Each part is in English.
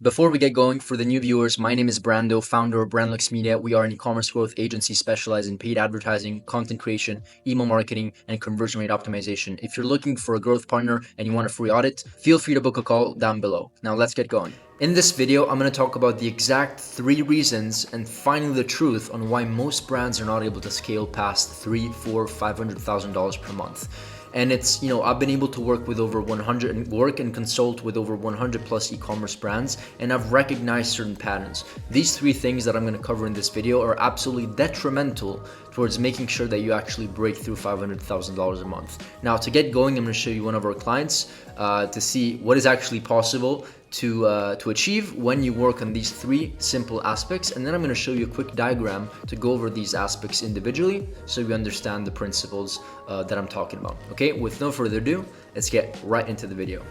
Before we get going, for the new viewers, my name is Brando, founder of Brandlux Media. We are an e-commerce growth agency specialized in paid advertising, content creation, email marketing, and conversion rate optimization. If you're looking for a growth partner and you want a free audit, feel free to book a call down below. Now let's get going. In this video, I'm going to talk about the exact 3 reasons and finally the truth on why most brands are not able to scale past $3, $4, $500,000 per month. And it's, I've been able to work with over 100 and work and consult with over 100 plus e-commerce brands, and I've recognized certain patterns. These 3 things that I'm going to cover in this video are absolutely detrimental towards making sure that you actually break through $500,000 a month. Now, to get going, I'm going to show you one of our clients to see what is actually possible to achieve when you work on these 3 simple aspects, and then I'm going to show you a quick diagram to go over these aspects individually so you understand the principles that I'm talking about. Okay, with no further ado, let's get right into the video.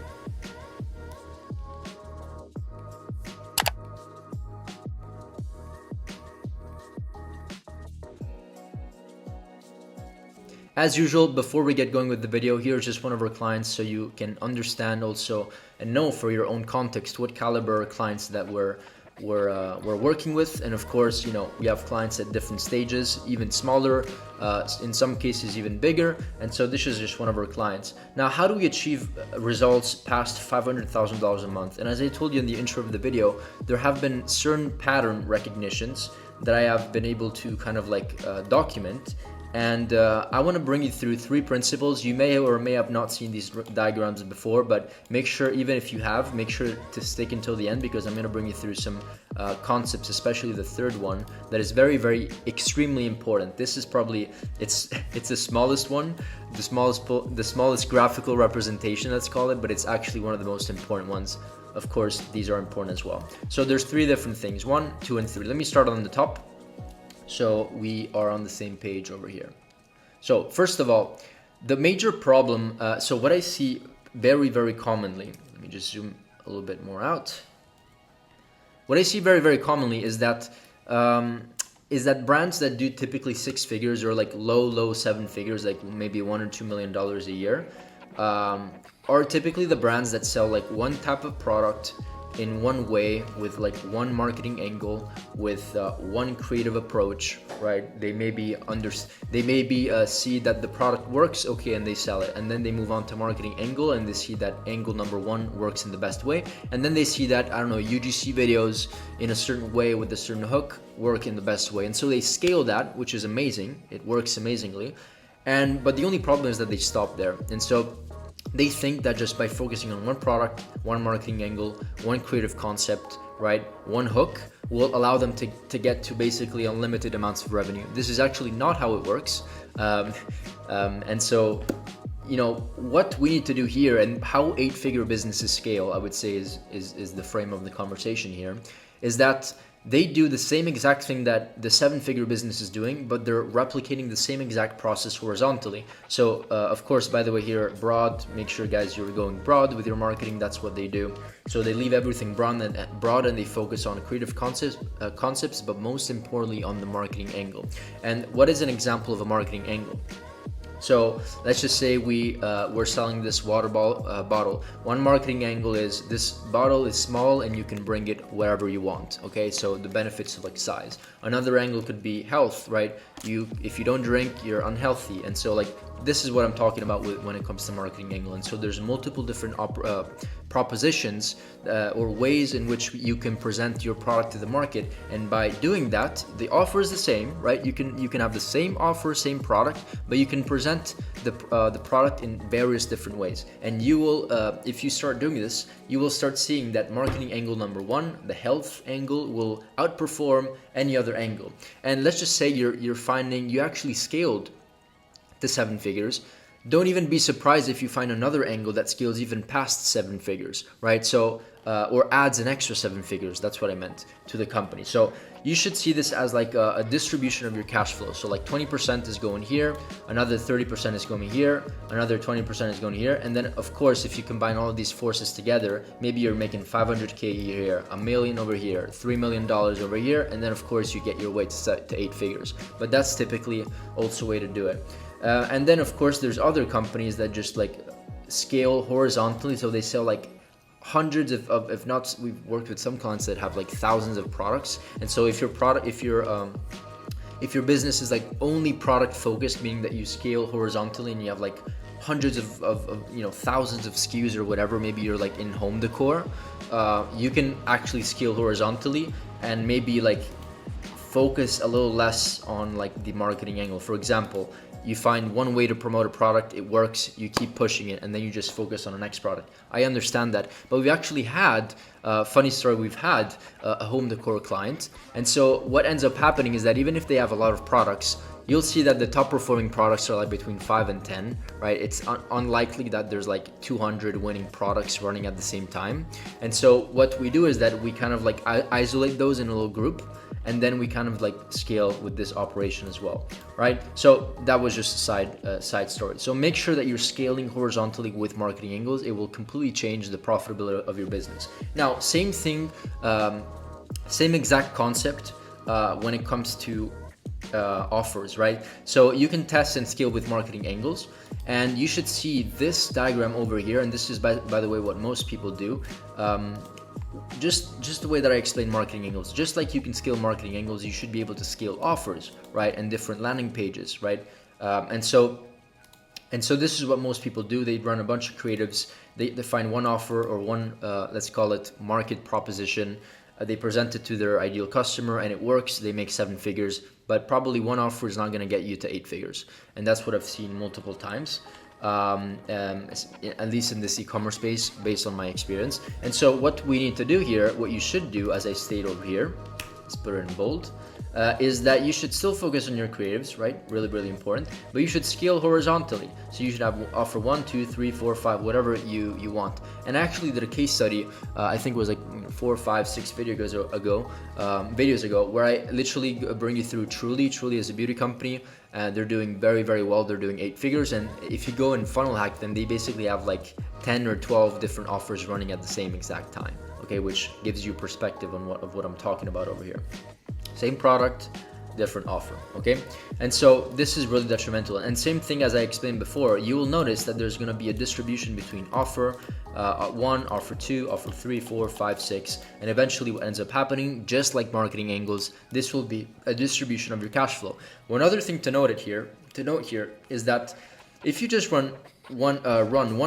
As usual, before we get going with the video, here's just one of our clients so you can understand also and know for your own context what caliber of clients that we're working with. And of course, we have clients at different stages, even smaller, in some cases even bigger. And so this is just one of our clients. Now, how do we achieve results past $500,000 a month? And as I told you in the intro of the video, there have been certain pattern recognitions that I have been able to kind of document. And I want to bring you through 3 principles. You may or may have not seen these diagrams before, but make sure, even if you have, make sure to stick until the end, because I'm going to bring you through some concepts, especially the 3rd one, that is very, very extremely important. This is probably, it's the smallest one, the smallest graphical representation, let's call it, but it's actually one of the most important ones. Of course, these are important as well. So there's 3 different things, 1, 2, and 3. Let me start on the top, so we are on the same page over here. So first of all, the major problem, so what I see very, very commonly, let me just zoom a little bit more out. What I see very, very commonly is that brands that do typically 6 figures or like low 7 figures, like maybe $1 or $2 million a year, are typically the brands that sell like one type of product in one way, with like one marketing angle, with one creative approach, right? They may be see that the product works, okay, and they sell it, and then they move on to marketing angle and they see that angle number 1 works in the best way, and then they see that, I don't know, UGC videos in a certain way with a certain hook work in the best way, and so they scale that, which is amazing. It works amazingly, but the only problem is that they stop there. And so they think that just by focusing on one product, one marketing angle, one creative concept, right, one hook, will allow them to get to basically unlimited amounts of revenue. This is actually not how it works. And so, what we need to do here, and how 8-figure businesses scale, I would say is the frame of the conversation here, is that they do the same exact thing that the 7-figure business is doing, but they're replicating the same exact process horizontally. So, of course, by the way, here, broad, make sure, guys, you're going broad with your marketing. That's what they do. So they leave everything broad and they focus on creative concepts, but most importantly on the marketing angle. And what is an example of a marketing angle? So let's just say we're selling this water bottle. One marketing angle is this bottle is small and you can bring it wherever you want. Okay, so the benefits of like size. Another angle could be health, right? If you don't drink, you're unhealthy, and so like this is what I'm talking about when it comes to marketing angle. And so there's multiple different propositions or ways in which you can present your product to the market, and by doing that, the offer is the same, right? You can have the same offer, same product, but you can present the product in various different ways. And you will, if you start doing this, you will start seeing that marketing angle number 1, the health angle, will outperform any other angle. And let's just say you're finding you actually scaled to 7 figures. Don't even be surprised if you find another angle that scales even past 7 figures, right? So, or adds an extra 7 figures, that's what I meant, to the company. So you should see this as like a distribution of your cash flow. So like 20% is going here, another 30% is going here, another 20% is going here. And then of course, if you combine all of these forces together, maybe you're making 500K here, $1 million over here, $3 million over here. And then of course you get your way to 8 figures. But that's typically also a way to do it. And then of course there's other companies that just like scale horizontally, so they sell like hundreds of if not, we've worked with some clients that have like thousands of products. And so if your business is like only product focused, meaning that you scale horizontally and you have like hundreds of thousands of SKUs or whatever, maybe you're like in home decor, you can actually scale horizontally and maybe like focus a little less on like the marketing angle. For example, you find one way to promote a product, it works, you keep pushing it, and then you just focus on the next product. I understand that, but we've actually had funny story, we've had a home decor client, and so what ends up happening is that even if they have a lot of products, you'll see that the top performing products are like between 5 and 10, right? It's unlikely that there's like 200 winning products running at the same time. And so what we do is that we kind of like isolate those in a little group, and then we kind of like scale with this operation as well, right? So that was just a side story. So make sure that you're scaling horizontally with marketing angles. It will completely change the profitability of your business. Now, same thing, same exact concept when it comes to offers, right? So you can test and scale with marketing angles, and you should see this diagram over here, and this is by the way what most people do. Just the way that I explain marketing angles, just like you can scale marketing angles, you should be able to scale offers, right? And different landing pages, right? And so this is what most people do. They run a bunch of creatives, they find one offer or one let's call it market proposition, they present it to their ideal customer and it works, they make 7 figures, but probably one offer is not going to get you to 8 figures. And that's what I've seen multiple times, at least in this e-commerce space, based on my experience. And so what we need to do here, what you should do, as I state over here, let's put it in bold, is that you should still focus on your creatives, right? Really, really important. But you should scale horizontally. So you should have offer 1, 2, 3, 4, 5, whatever you want. And I actually did a case study, I think it was like 4, 5, 6 videos ago, where I literally bring you through Truly. Truly is a beauty company, and they're doing very, very well. They're doing 8 figures. And if you go and funnel hack them, they basically have like 10 or 12 different offers running at the same exact time. Okay, which gives you perspective on what I'm talking about over here. Same product, different offer, okay? And so this is really detrimental. And same thing as I explained before, you will notice that there's gonna be a distribution between offer 1, offer 2, offer 3, 4, 5, 6, and eventually what ends up happening, just like marketing angles, this will be a distribution of your cash flow. One other thing to note here is that if you just run one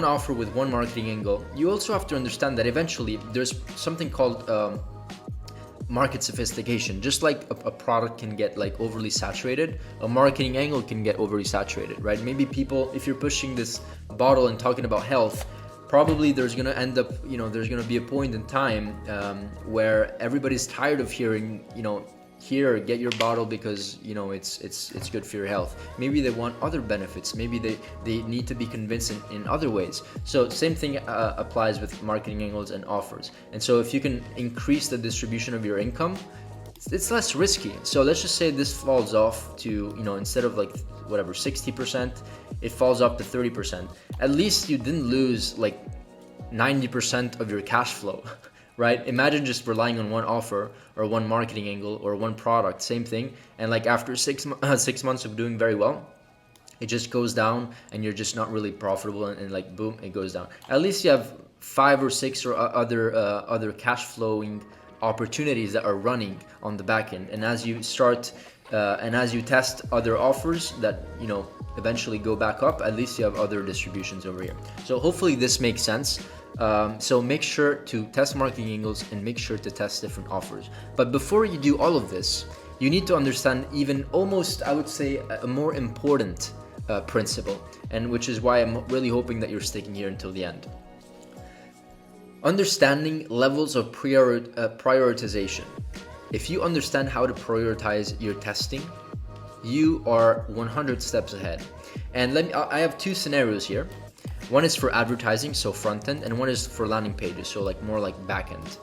offer with one marketing angle, you also have to understand that eventually there's something called market sophistication. Just like a product can get like overly saturated, a marketing angle can get overly saturated, right? Maybe people, if you're pushing this bottle and talking about health, probably there's gonna end up, there's gonna be a point in time where everybody's tired of hearing, here, get your bottle because it's good for your health. Maybe they want other benefits. Maybe they need to be convinced in other ways. So same thing applies with marketing angles and offers. And so if you can increase the distribution of your income, it's less risky. So let's just say this falls off to, instead of like whatever 60%, it falls off to 30%. At least you didn't lose like 90% of your cash flow. Right? Imagine just relying on one offer or one marketing angle or one product, same thing. And like after 6 months of doing very well, it just goes down and you're just not really profitable and like boom, it goes down. At least you have 5 or 6 or other cash flowing opportunities that are running on the back end. And as you start and as you test other offers that, eventually go back up, at least you have other distributions over here. So hopefully this makes sense. So make sure to test marketing angles and make sure to test different offers. But before you do all of this, you need to understand even almost, I would say, a more important principle, and which is why I'm really hoping that you're sticking here until the end. Understanding levels of prioritization. If you understand how to prioritize your testing, you are 100 steps ahead. And I have 2 scenarios here. One is for advertising, so front end, and one is for landing pages, so like more like back end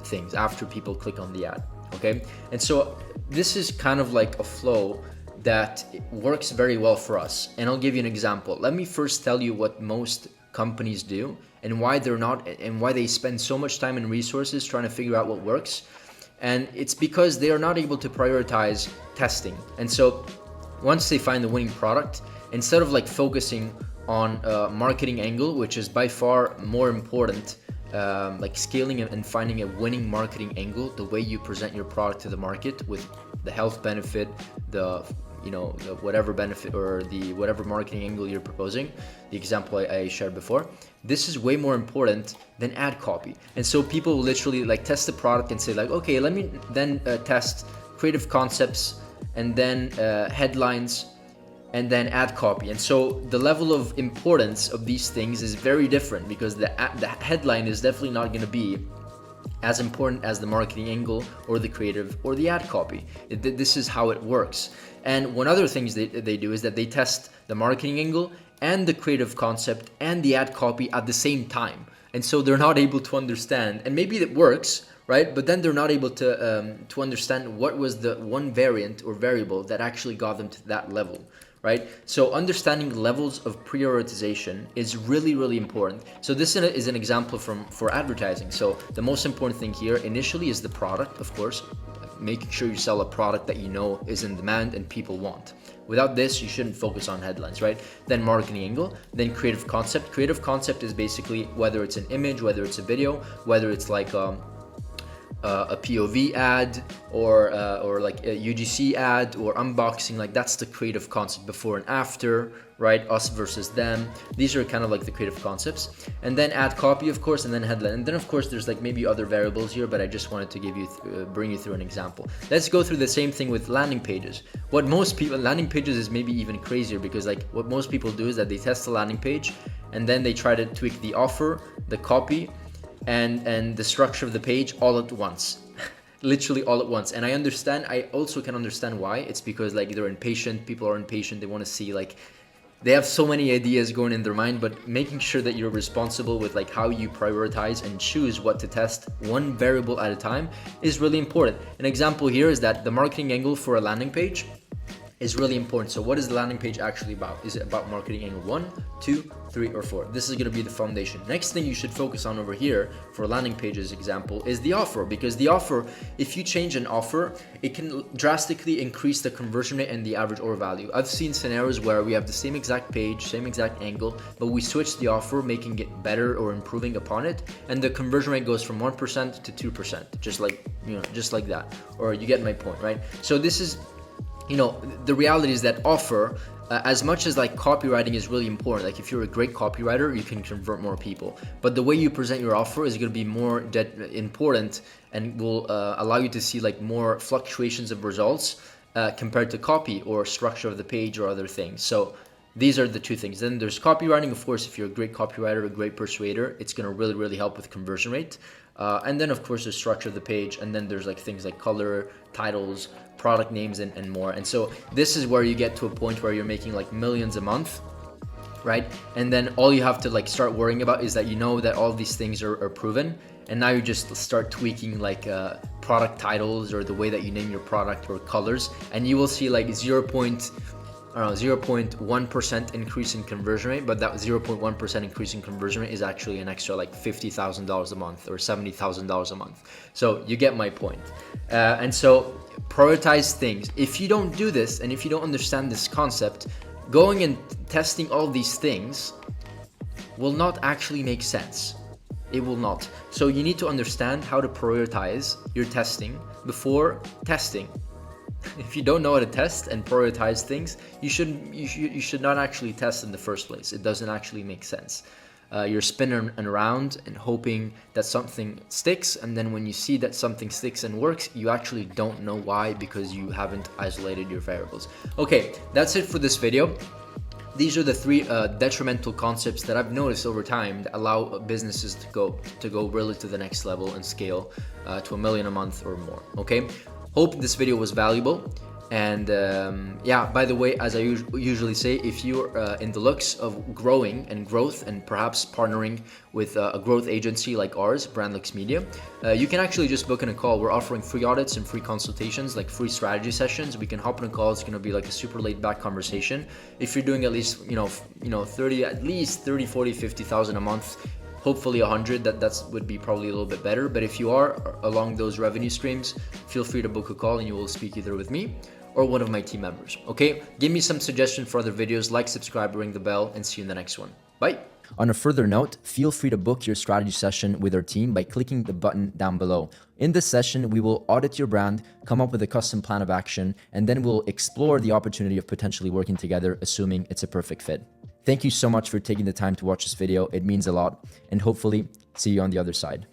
things after people click on the ad, okay? And so this is kind of like a flow that works very well for us. And I'll give you an example. Let me first tell you what most companies do and why they spend so much time and resources trying to figure out what works. And it's because they are not able to prioritize testing. And so once they find the winning product, instead of like focusing on a marketing angle, which is by far more important like scaling and finding a winning marketing angle, the way you present your product to the market with the health benefit, the whatever benefit or the whatever marketing angle you're proposing, the example I shared before, this is way more important than ad copy. And so people will literally like test the product and say like, okay, let me then test creative concepts and then headlines and then ad copy. And so the level of importance of these things is very different, because the headline is definitely not going to be as important as the marketing angle or the creative or the ad copy. This is how it works. And one other things they do is that they test the marketing angle and the creative concept and the ad copy at the same time. And so they're not able to understand, and maybe it works, right? But then they're not able to understand what was the one variant or variable that actually got them to that level, right? So understanding levels of prioritization is really, really important. So this is an example for advertising. So the most important thing here initially is the product, of course, making sure you sell a product that you know is in demand and people want. Without this, you shouldn't focus on headlines, right? Then marketing angle, then creative concept. Creative concept is basically whether it's an image, whether it's a video, whether it's like a POV ad or like a UGC ad or unboxing. Like that's the creative concept, before and after, right? Us versus them. These are kind of like the creative concepts. And then ad copy, of course, and then headline. And then of course there's like maybe other variables here, but I just wanted to give you bring you through an example. Let's go through the same thing with landing pages. What most people, landing pages is maybe even crazier, because like what most people do is that they test the landing page and then they try to tweak the offer, the copy, and the structure of the page all at once. Literally all at once. And I also can understand why. It's because like they're impatient, people are impatient, they want to see, like, they have so many ideas going in their mind. But making sure that you're responsible with like how you prioritize and choose what to test one variable at a time is really important. An example here is that the marketing angle for a landing page is really important. So what is the landing page actually about? Is it about marketing angle 1, 2, 3, or 4? This is going to be the foundation. Next thing you should focus on over here for landing pages example is the offer, because the offer, if you change an offer, it can drastically increase the conversion rate and the average order value. I've seen scenarios where we have the same exact page, same exact angle, but we switch the offer, making it better or improving upon it, and the conversion rate goes from 1% to 2%, just like that. Or you get my point, right? So this is, the reality is that offer, as much as like copywriting is really important, like if you're a great copywriter, you can convert more people, but the way you present your offer is going to be more important and will allow you to see like more fluctuations of results compared to copy or structure of the page or other things. So these are the two things. Then there's copywriting, of course. If you're a great copywriter, a great persuader, it's going to really, really help with conversion rate. And then of course there's structure of the page, and then there's like things like color, titles, product names, and more. And so this is where you get to a point where you're making like millions a month, right? And then all you have to like start worrying about is that that all these things are proven, and now you just start tweaking like product titles or the way that you name your product or colors, and you will see like 0.1% increase in conversion rate, but that 0.1% increase in conversion rate is actually an extra like $50,000 a month or $70,000 a month. So you get my point. And so prioritize things. If you don't do this, and if you don't understand this concept, going and testing all these things will not actually make sense. It will not. So you need to understand how to prioritize your testing before testing. If you don't know how to test and prioritize things, you should not actually test in the first place. It doesn't actually make sense. You're spinning around and hoping that something sticks, and then when you see that something sticks and works, you actually don't know why, because you haven't isolated your variables. Okay, that's it for this video. These are the three detrimental concepts that I've noticed over time that allow businesses to go really to the next level and scale to $1 million a month or more. Okay, hope this video was valuable. And by the way, as I usually say, if you're in the looks of growing and growth and perhaps partnering with a growth agency like ours, Brandlux Media, you can actually just book in a call. We're offering free audits and free consultations, like free strategy sessions. We can hop in a call. It's going to be like a super laid back conversation. If you're doing at least 30, 40, 50,000 a month, hopefully 100, that would be probably a little bit better. But if you are along those revenue streams, feel free to book a call and you will speak either with me or one of my team members. Okay, give me some suggestions for other videos, like, subscribe, ring the bell, and see you in the next one. Bye. On a further note, feel free to book your strategy session with our team by clicking the button down below. In this session, we will audit your brand, come up with a custom plan of action, and then we'll explore the opportunity of potentially working together, assuming it's a perfect fit. Thank you so much for taking the time to watch this video. It means a lot, and hopefully see you on the other side.